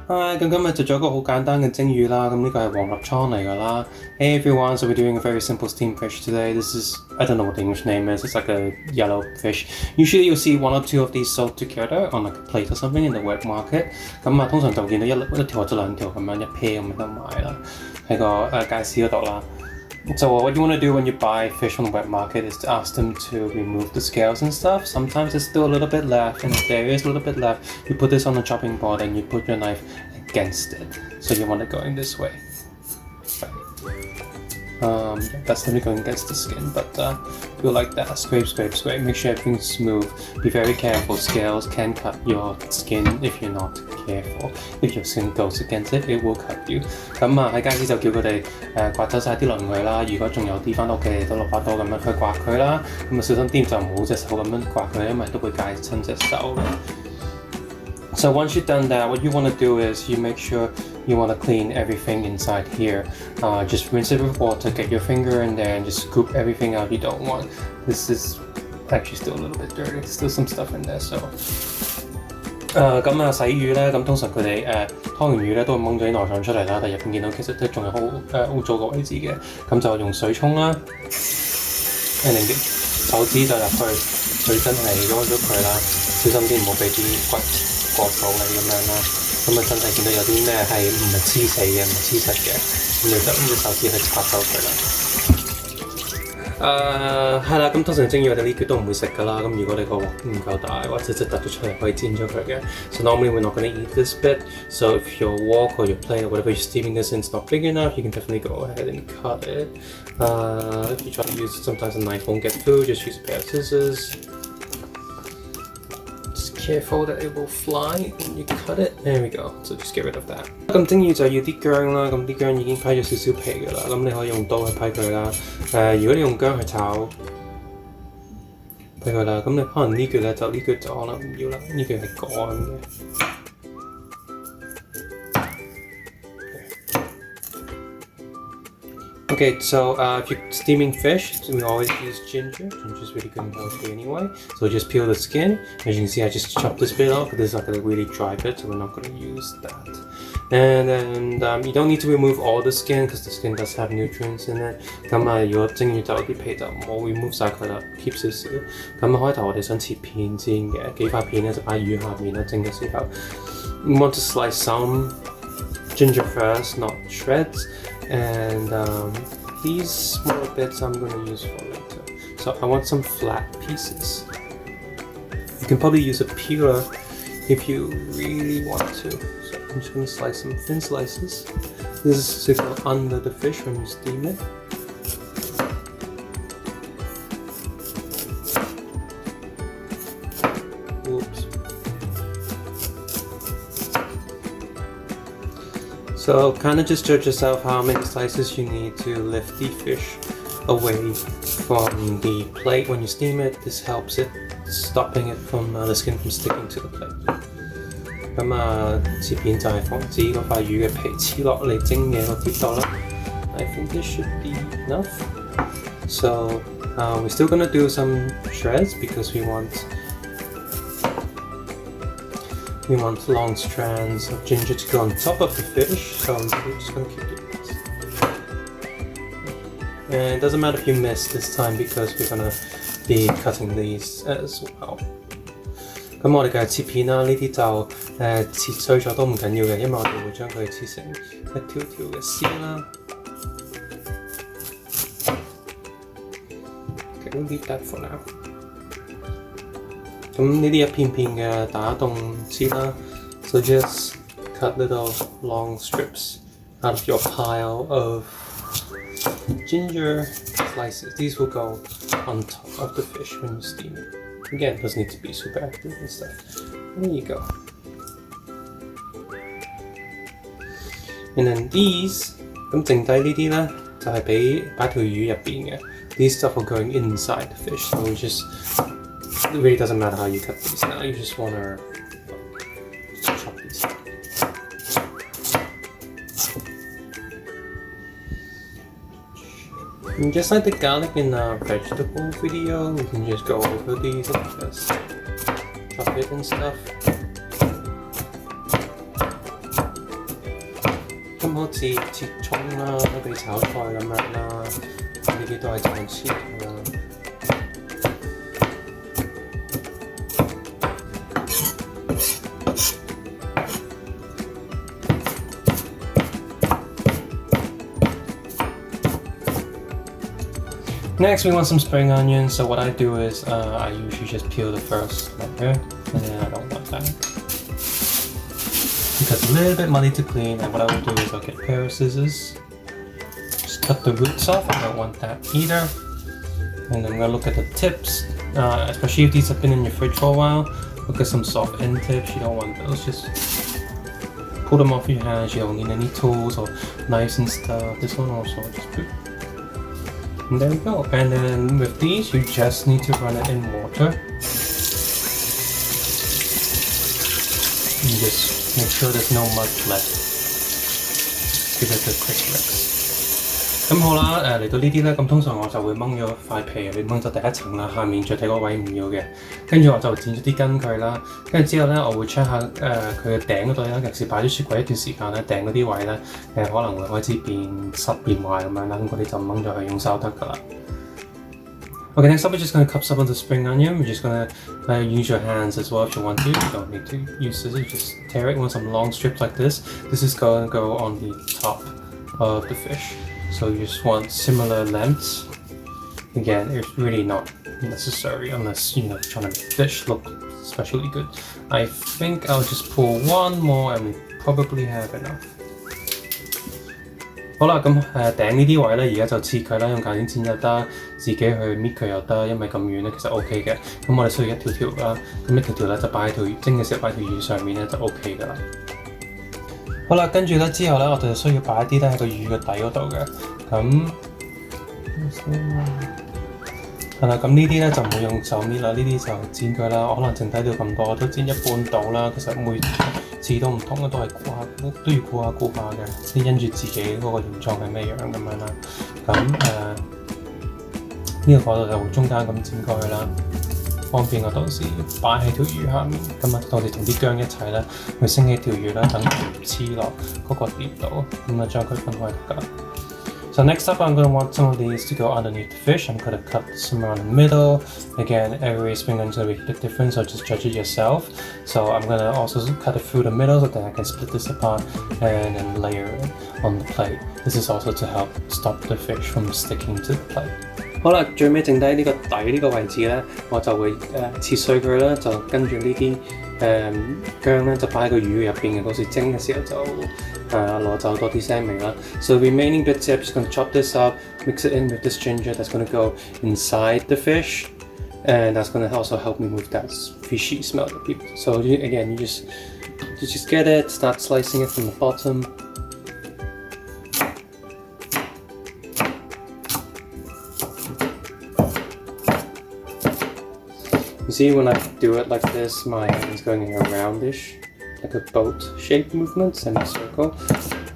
咁今日就做一個好簡單嘅蒸魚啦，咁呢個係黃立倉嚟㗎啦。Hey everyone, so we're doing a very simple steamed fish today. This is, I don't know what the English name is, it's like a yellow fish. Usually you'll see one or two of these sold together on like a plate or something in the wet market. 咁通常就見到一條或者兩條咁樣一 pair 咁樣得買啦，喺個街市嗰度啦。So what you want to do when you buy fish from the wet market is to ask them to remove the scales and stuff. Sometimes there's still a little bit left, and if there is a little bit left, you put this on the chopping board and you put your knife against it. So you want it going this way. That's definitely going against the skin, but do it like that. Scrape, scrape, scrape. Make sure everything's smooth. Be very careful. Scales can cut your skin if you're not careful. If your skin goes against it, it will cut you. 咁喺街市就叫佢哋刮走晒啲鱗佢啦。如果仲有啲翻屋企嚟都攞把刀咁樣去刮佢啦。咁小心啲就唔好隻手咁樣刮佢，因為都會戒親隻手嘅。So once you've done that, what you want to do is you make sure you want to clean everything inside here. Just rinse it with water, get your finger in there and just scoop everything out you don't want. This is actually still a little bit dirty, still some stuff in there. So 洗魚咧，咁通常佢哋劏完魚咧都會掹咗啲內臟出嚟啦，但入邊見到其實都仲有好污糟個位置嘅，咁就用水沖啦，然後手指就入去水真係攞咗佢啦，小心啲唔好俾啲骨過手你咁樣啦，咁真係見到有啲咩係唔係黐死嘅，唔係黐實嘅，咁你就用隻手指去刮走佢啦。係啦，咁通常蒸魚我哋呢橛都唔會食㗎啦。咁如果你個鑊唔夠大，或者即係突咗出嚟，可以煎咗佢嘅。So normally we're not going to eat this bit. So if your wok or your plate or whatever you're steaming this in is not big enough, you can definitely go ahead and cut it. If you try to use it, sometimes a knife won't get through. Just use a pair of scissors. Careful that it will fly when you cut it. There we go. So just get rid of that. 咁蒸魚就要啲薑啦，咁啲薑已經批咗少少皮㗎啦，咁你可以用刀去批佢啦。如果你用薑去炒批佢啦，咁你可能呢橛咧就呢橛就可能唔要啦，呢橛係乾嘅。Okay, so if you're steaming fish, we always use ginger. Ginger is really good and healthy anyway. So just peel the skin. As you can see, I just chopped this bit off. This is like a really dry bit, so we're not going to use that. And then you don't need to remove all the skin because the skin does have nutrients in it. 咁如果蒸魚就啲皮就唔好 remove 晒佢啦 ，keep 少少。咁開頭我哋想切片先嘅，幾塊片咧就擺魚下面啦，蒸嘅時候。You want to slice some ginger first, not shreds. And these smaller bits I'm going to use for later. So I want some flat pieces. You can probably use a peeler if you really want to. So I'm just going to slice some thin slices. This is to go under the fish when you steam it. Oops. So kind of just judge yourself how many slices you need to lift the fish away from the plate when you steam it. This helps it, stopping it from the skin from sticking to the plate. 切片就係防止嗰塊魚嘅皮黐落嚟蒸嘢個碟度啦。I think this should be enough. So we're still gonna do some shreds because we want long strands of ginger to go on top of the fish, so we're just going to keep doing this. And it doesn't matter if you miss this time because we're going to be cutting these as well. 咁我哋嘅切片啦，呢啲就切碎咗都唔緊要嘅，因為我哋會將佢切成一條條嘅絲啦。Okay, we'll leave that for now. 咁呢啲一片片嘅打凍切啦 ，so just cut little long strips out of your pile of ginger slices. These will go on top of the fish when you steam it. Again, it doesn't need to be super active and stuff. There you go. And then these, 咁剩低呢啲咧就係擺條魚入邊嘅。These stuff are going inside the fish, so we just.It really doesn't matter how you cut these now, you just want to chop these. And just like the garlic in our vegetable video, we can just go over these like this. Chop it and stuff. 咁好似切葱啦，俾炒菜咁樣啦，呢啲都係咁切㗎啦。Next, we want some spring onions. So what I do is I usually just peel the first layer, and then I don't want that because it's a little bit muddy to clean. And what I will do is I'll get a pair of scissors, just cut the roots off. I don't want that either. And then I'm gonna look at the tips, especially if these have been in your fridge for a while. Look at some soft end tips. You don't want those. Just pull them off your hands. You don't need any tools or knives and stuff. This one also just put. And there we go. And then with these, you just need to run it in water. And just make sure there's no mud left. Give it a quick mix. 咁好啦，嚟到呢啲咧，咁通常我就會掹咗塊皮，你掹咗第一層啦，下面最底嗰位唔要嘅，跟住我就剪咗啲根佢啦，跟住之後咧，我會 check 下佢嘅頂嗰度咧，尤其是擺咗雪櫃一段時間咧，頂嗰啲位咧可能會開始變濕變壞咁樣啦，咁嗰啲就掹咗佢用手得㗎啦。Okay, next up we're just going to cut some of the spring onion. We're just going to use your hands as well if you want to. You don't need to use scissors, just tear it. You want some long strips like this. This is going to go on the top of the fish. So you just want similar lengths. Again, it's really not necessary unless you're trying to make the fish look especially good. I think I'll just pull one more and we probably have enough. 好啦，咁頂呢啲位咧，而家就切佢啦，用鉸剪剪又得，自己去搣佢又得，因為咁遠咧其實 OK 嘅。咁我哋需要一條條啦，咁一條條咧就擺喺條蒸嘅時候擺喺條魚上面咧就 OK 噶啦。好啦，跟住咧之後咧，我哋就需要擺一啲咧喺個魚嘅底嗰度嘅。咁係啦，咁呢啲咧就唔會用手搣啦，呢啲就剪佢啦。可能剩低到咁多，我都剪一半到啦。其實每次都唔同嘅，都係都要估下嘅，先因住自己嗰個形狀係咩樣咁樣啦。咁呢個角度就會中間咁剪過去啦，方便我到時擺喺條魚下面。咁我哋同啲薑一齊咧，去升起條魚啦，等佢黐落嗰個碟度，咁將佢分開得㗎。So next up, I'm going to want some of these to go underneath the fish. I'm going to cut some around the middle. Again, every spring onion is going to be a bit different, so just judge it yourself. So I'm going to also cut it through the middle so that I can split this apart and then layer it on the plate. This is also to help stop the fish from sticking to the plate. 好啦，最尾剩低呢個底呢個位置咧，我就會切碎佢啦，就跟住呢啲薑咧就擺喺個魚入邊嘅，嗰時蒸嘅時候就攞走多啲腥味啦。So the remaining bits, I'm just going to chop this up, mix it in with this ginger that's going to go inside the fish, and that's going to also help me with that fishy smell that people. So again, you just get it, start slicing it from the bottom. You see, when I do it like this, my hand is going in a roundish, like a boat-shaped movement, semicircle.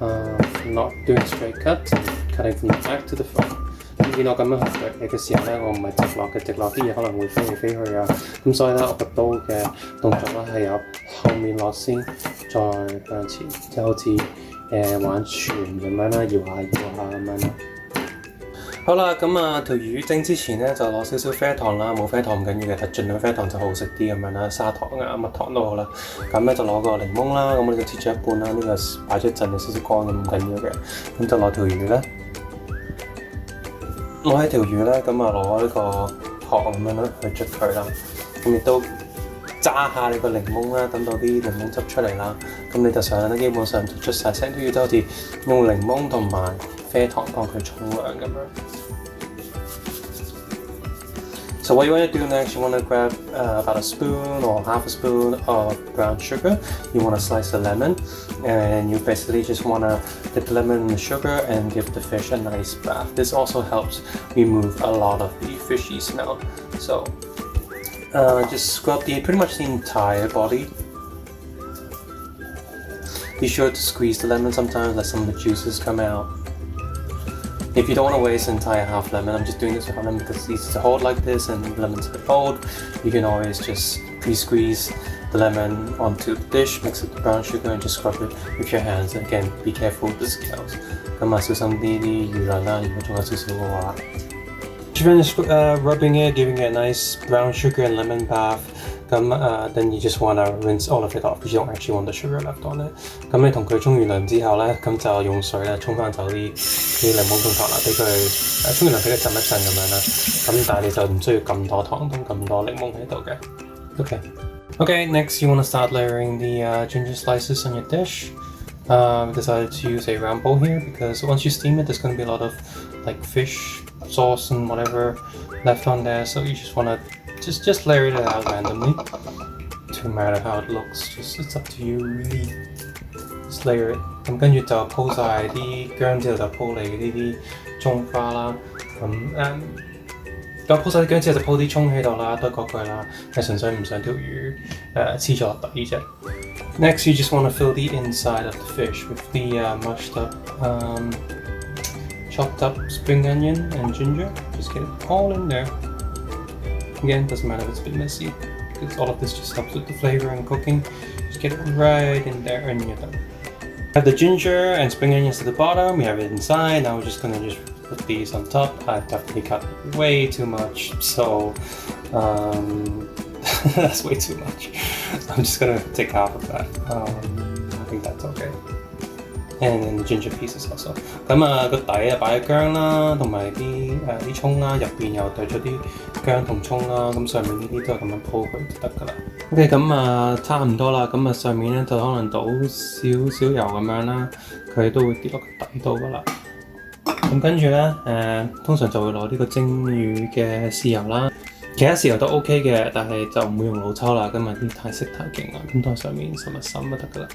I'm not doing straight cuts, I'm cutting from the back to the front. 咁見我咁樣去剁嘢嘅時候咧，我唔係直落嘅，直落啲嘢可能會飛嚟飛去啊。咁所以咧，我個刀嘅動作咧係由後面落先，再向前，即係好似玩船咁樣啦，搖下咁樣啦。好啦，咁條魚蒸之前咧就攞少少啡糖啦，冇啡糖唔緊要嘅，但盡量啡糖就好食啲咁樣啦，砂糖啊、蜜糖都好啦。咁咧就攞個檸檬啦，咁我哋就切咗一半啦，呢個擺咗一陣有少少乾咁唔緊要嘅。咁就攞條魚咧，攞起條魚咧，咁攞呢個殼咁樣啦去捽佢啦。咁亦都揸下你個檸檬啦，等到啲檸檬汁出嚟啦。咁你就想咧，基本上就捽晒成條魚，就好似用檸檬同埋啡糖幫佢沖涼咁樣。So what you want to do next, you want to grab about a spoon or half a spoon of brown sugar. You want to slice a lemon, and you basically just want to dip the lemon in the sugar and give the fish a nice bath. This also helps remove a lot of the fishy smell. So just scrub pretty much the entire body. Be sure to squeeze the lemon sometimes, let some of the juices come out. If you don't want to waste an entire half lemon, I'm just doing this with lemon because it's easy to hold like this and lemon's a bit old. You can always just pre-squeeze the lemon onto the dish, mix with the brown sugar and just scrub it with your hands. And again, be careful with the scales. 咁小心啲魚鱗啦，如果仲有少少嘅話。Finish rubbing it, giving it a nice brown sugar and lemon bath. Then you just want to rinse all of it off because you don't actually want the sugar left on it. 咁你同佢沖完涼之後咧，咁就用水咧沖翻走啲檸檬同糖啦，俾佢沖完涼俾佢浸一陣咁樣啦。咁但係你就唔需要咁多糖同咁多檸檬喺度嘅。Okay, next you want to start layering the ginger slices on your dish. We decided to use a round bowl here because once you steam it, there's going to be a lot of like fish sauce and whatever left on there. So you just want to just layer it out randomly. No matter how it looks, it's up to you really. Just layer it. 咁跟住就鋪晒啲薑之後就鋪嚟呢啲葱花啦。咁鋪晒啲薑之後就鋪啲葱喺度啦，都係嗰句啦，係純粹唔想條魚黐咗落底啫。Next, you just want to fill the inside of the fish with the mushed up, chopped up spring onion and ginger. Just get it all in there. Again, doesn't matter if it's a bit messy, because all of this just helps with the flavor and cooking. Just get it right in there and you're done. Have the ginger and spring onions at the bottom, we have it inside. Now we're just gonna put these on top. I've definitely cut way too much, so that's way too much. I'm just gonna take half of that. I think that's okay. And then the ginger pieces also. 咁個底擺咗薑啦，同埋啲葱啦，入邊又對咗啲薑同葱啦，咁上面呢啲都係咁樣鋪佢就得㗎啦。OK， 咁差唔多啦，咁上面咧就可能倒少少油咁樣啦，佢都會跌落個底度㗎啦。咁跟住咧通常就會攞呢個蒸魚嘅豉油啦。其他豉油都 OK 嘅，但係就唔會用老抽啦，今日啲太色太勁啦，咁都係上面滲一滲就得㗎啦。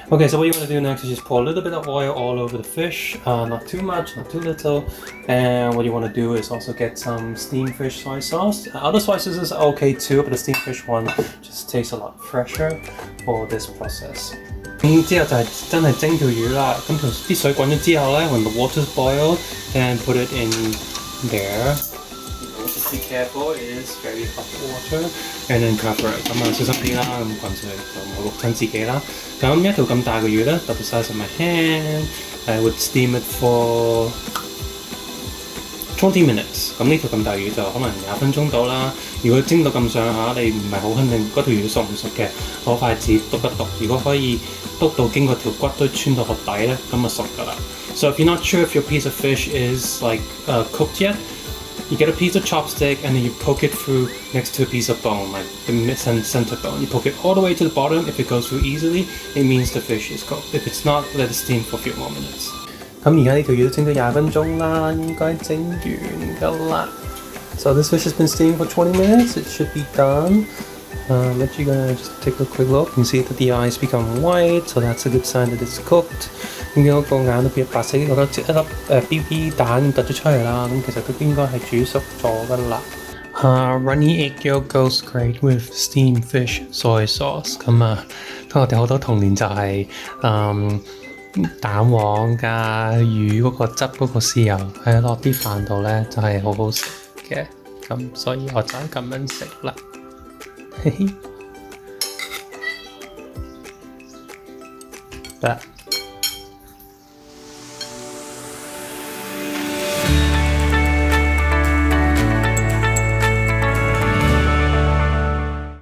Okay, so what you want to do next is just pour a little bit of oil all over the fish, not too much, not too little. And what you want to do is also get some steamed fish soy sauce. Other soy sauces is okay too, but the steamed fish one just tastes a lot fresher for this process. 之後就係真係蒸條魚啦，咁啲水滾咗之後咧 when the water's boiled, then put it in there. Just be careful, it is very hot water, and then cover it. 咁小心啲啦，咁滾上去就冇淥親自己啦。咁一條咁大嘅魚咧 ，double size of my hand, I would steam it for 20 minutes。咁呢條咁大魚就可能20分鐘到啦。如果蒸到咁上下，你唔係好肯定嗰條魚熟唔熟嘅，攞筷子篤一篤。如果可以篤到經過條骨都穿到個底咧，咁就熟㗎啦。So if you're not sure if your piece of fish is like cooked yet, you get a piece of chopstick and then you poke it through next to a piece of bone, like the center bone. You poke it all the way to the bottom. If it goes through easily, it means the fish is cooked. If it's not, let it steam for a few more minutes. 咁而家呢條魚都蒸咗20分鐘啦，應該整完㗎啦。So this fish has been steamed for 20 minutes. It should be done. But you're gonna just take a quick look and see that the eyes become white, so that's a good sign that it's cooked. 咁見到個眼都變白色，覺得一粒BB 蛋突咗出嚟啦，咁其實都應該係煮熟咗㗎啦。Runny egg yolk goes great with steamed fish soy sauce。咁我哋好多童年就係蛋黃加魚嗰個汁嗰個豉油喺落啲飯度咧，就係好好食嘅。咁所以我就咁樣食啦。嘿嘿。